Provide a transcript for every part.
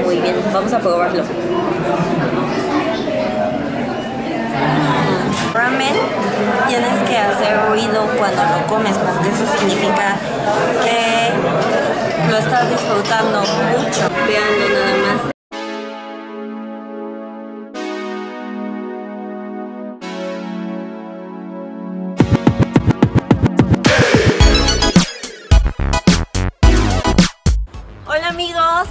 muy bien. Vamos a probarlo. Ramen tienes que hacer ruido cuando lo comes porque eso significa que lo estás disfrutando mucho. Veanlo nada más. Hola amigos,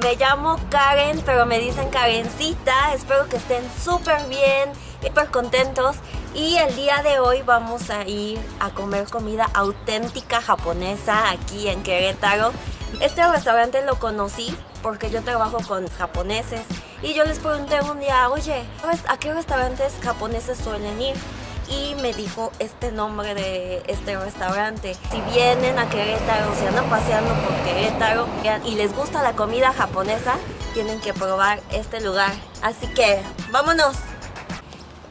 me llamo Karen, pero me dicen Karencita. Espero que estén súper bien, súper contentos. Y el día de hoy vamos a ir a comer comida auténtica japonesa aquí en Querétaro. Este restaurante lo conocí porque yo trabajo con japoneses y yo les pregunté un día, oye, ¿a qué restaurantes japoneses suelen ir? Y me dijo este nombre de este restaurante. Si vienen a Querétaro, si andan paseando por Querétaro y les gusta la comida japonesa, tienen que probar este lugar. Así que, ¡vámonos!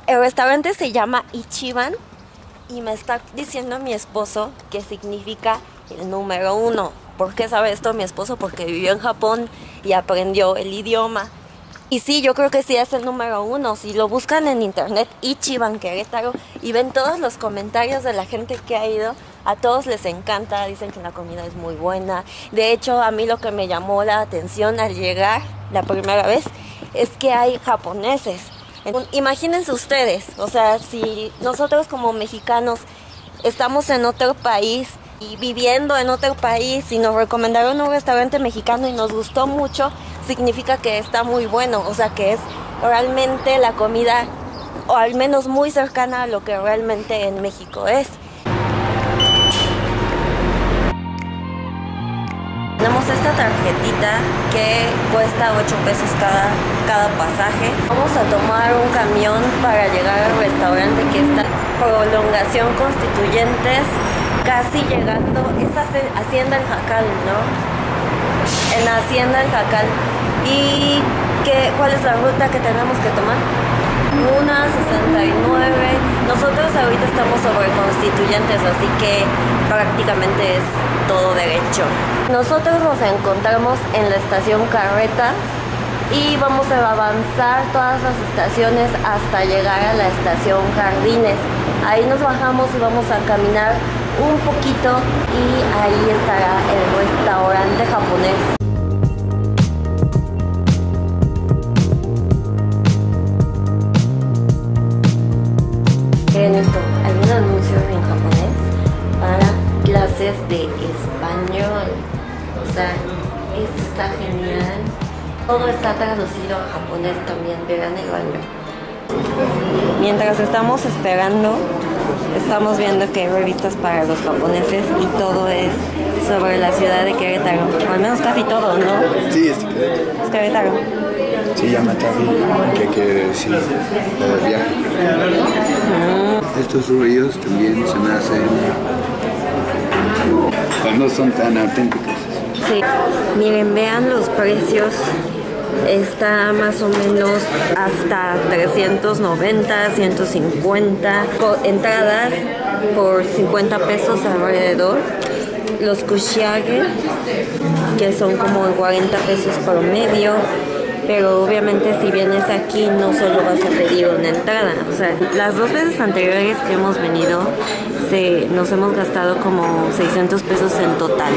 El restaurante se llama Ichiban y me está diciendo mi esposo que significa el número 1. ¿Por qué sabe esto mi esposo? Porque vivió en Japón y aprendió el idioma. Y sí, yo creo que sí es el número 1. Si lo buscan en internet, Ichiban Querétaro, y ven todos los comentarios de la gente que ha ido, a todos les encanta, dicen que la comida es muy buena. De hecho, a mí lo que me llamó la atención al llegar la primera vez es que hay japoneses. Imagínense ustedes, o sea, si nosotros como mexicanos estamos en otro país y viviendo en otro país y nos recomendaron un restaurante mexicano y nos gustó mucho, significa que está muy bueno, o sea que es realmente la comida, o al menos muy cercana a lo que realmente en México es. Tenemos esta tarjetita que cuesta 8 pesos cada pasaje. Vamos a tomar un camión para llegar al restaurante que está Prolongación Constituyentes, casi llegando, es Hacienda El Jacal, ¿no? En Hacienda El Jacal. ¿Y cuál es la ruta que tenemos que tomar? Una 69. Nosotros ahorita estamos sobre Constituyentes, así que prácticamente es todo derecho. Nosotros nos encontramos en la estación Carretas y vamos a avanzar todas las estaciones hasta llegar a la estación Jardines. Ahí nos bajamos y vamos a caminar un poquito y ahí estará el restaurante japonés. Miren esto, hay un anuncio en japonés para clases de español. O sea, esto está genial. Todo está traducido a japonés también, vean el baño. Mientras estamos esperando, estamos viendo que hay revistas para los japoneses y todo es sobre la ciudad de Querétaro. O al menos casi todo, ¿no? Sí, es Querétaro. Es Querétaro. Sí, Yamatabi, que quiere decir el viaje. Estos ruidos también se me hacen cuando son tan auténticos. Sí, miren, vean los precios. Está más o menos hasta 390, 150 entradas por 50 pesos alrededor. Los kushiage, que son como 40 pesos promedio. Pero obviamente si vienes aquí no solo vas a pedir una entrada. O sea, las 2 veces anteriores que hemos venido nos hemos gastado como 600 pesos en total.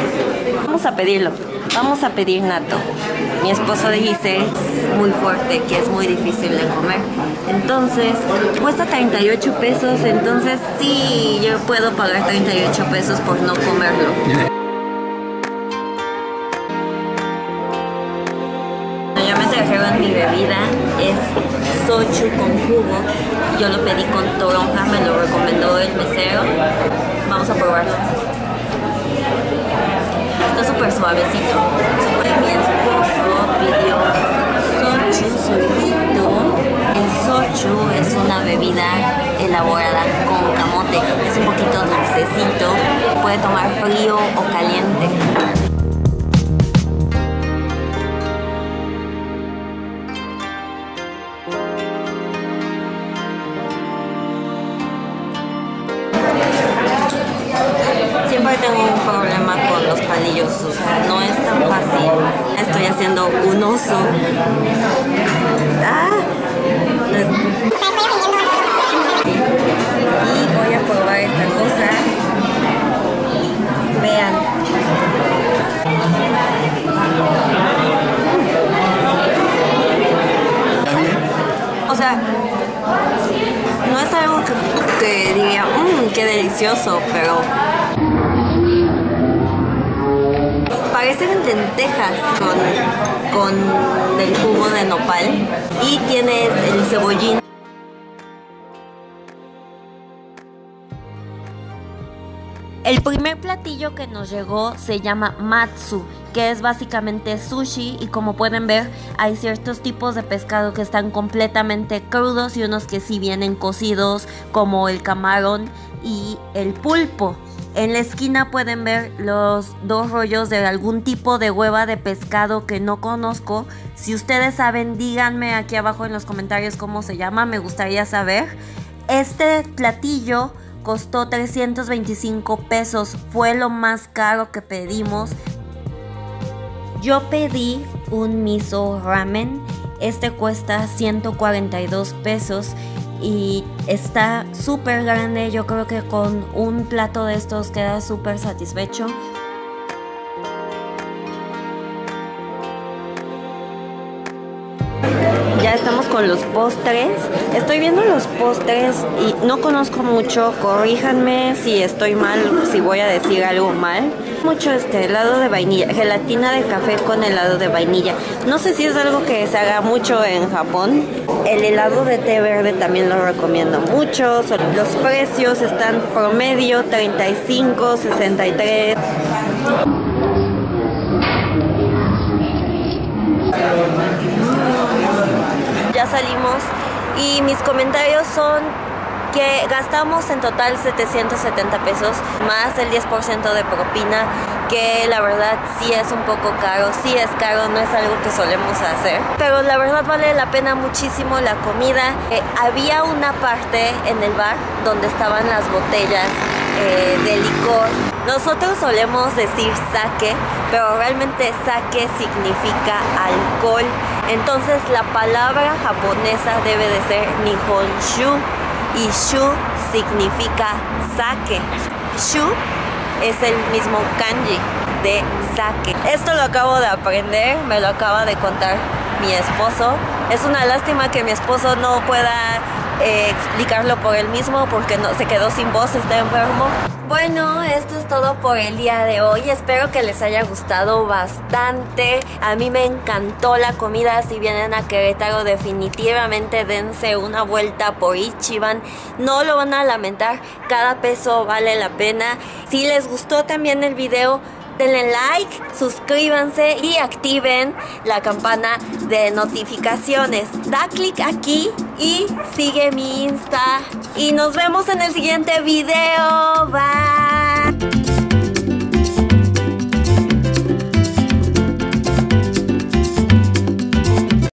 Vamos a pedirlo. Vamos a pedir natto. Mi esposo dice muy fuerte, que es muy difícil de comer. Entonces, cuesta 38 pesos. Entonces sí, yo puedo pagar 38 pesos por no comerlo. Ya me trajeron mi bebida, es sochu con jugo. Yo lo pedí con toronja, me lo recomendó el mesero. Vamos a probarlo. Está súper suavecito, súper bien. Mi esposo pidió sochu solito. El sochu es una bebida elaborada con camote. Es un poquito dulcecito. Puede tomar frío o caliente. Siempre tengo un problema con los palillos, o sea, no es tan fácil. Estoy haciendo un oso. Y voy a probar esta cosa. Vean. O sea, no es algo que diría, qué delicioso, pero parecen lentejas con el jugo de nopal y tiene el cebollín. El primer platillo que nos llegó se llama matsu, que es básicamente sushi, y como pueden ver hay ciertos tipos de pescado que están completamente crudos y unos que sí vienen cocidos, como el camarón y el pulpo. En la esquina pueden ver los dos rollos de algún tipo de hueva de pescado que no conozco. Si ustedes saben, díganme aquí abajo en los comentarios cómo se llama, me gustaría saber. Este platillo costó 325 pesos, fue lo más caro que pedimos. Yo pedí un miso ramen, este cuesta 142 pesos y está súper grande. Yo creo que con un plato de estos queda súper satisfecho. Ya estamos con los postres. Estoy viendo los postres y no conozco mucho. Corríjanme si estoy mal, si voy a decir algo mal. Mucho helado de vainilla, gelatina de café con helado de vainilla. No sé si es algo que se haga mucho en Japón. El helado de té verde también lo recomiendo mucho. Los precios están promedio 35, 63. Ya salimos y mis comentarios son que gastamos en total 770 pesos más el 10% de propina, que la verdad sí es un poco caro, sí es caro, no es algo que solemos hacer, pero la verdad vale la pena muchísimo la comida. Había una parte en el bar donde estaban las botellas de licor. Nosotros solemos decir sake, pero realmente sake significa alcohol. Entonces la palabra japonesa debe de ser nihonshu y shu significa sake. Shu es el mismo kanji de sake. Esto lo acabo de aprender, me lo acaba de contar mi esposo. Es una lástima que mi esposo no pueda explicarlo por él mismo porque no, se quedó sin voz, está enfermo. Bueno, esto es todo por el día de hoy. Espero que les haya gustado bastante. A mí me encantó la comida. Si vienen a Querétaro, definitivamente dense una vuelta por Ichiban. No lo van a lamentar. Cada peso vale la pena. Si les gustó también el video, denle like, suscríbanse y activen la campana de notificaciones. Da clic aquí y sigue mi Insta. Y nos vemos en el siguiente video. Bye.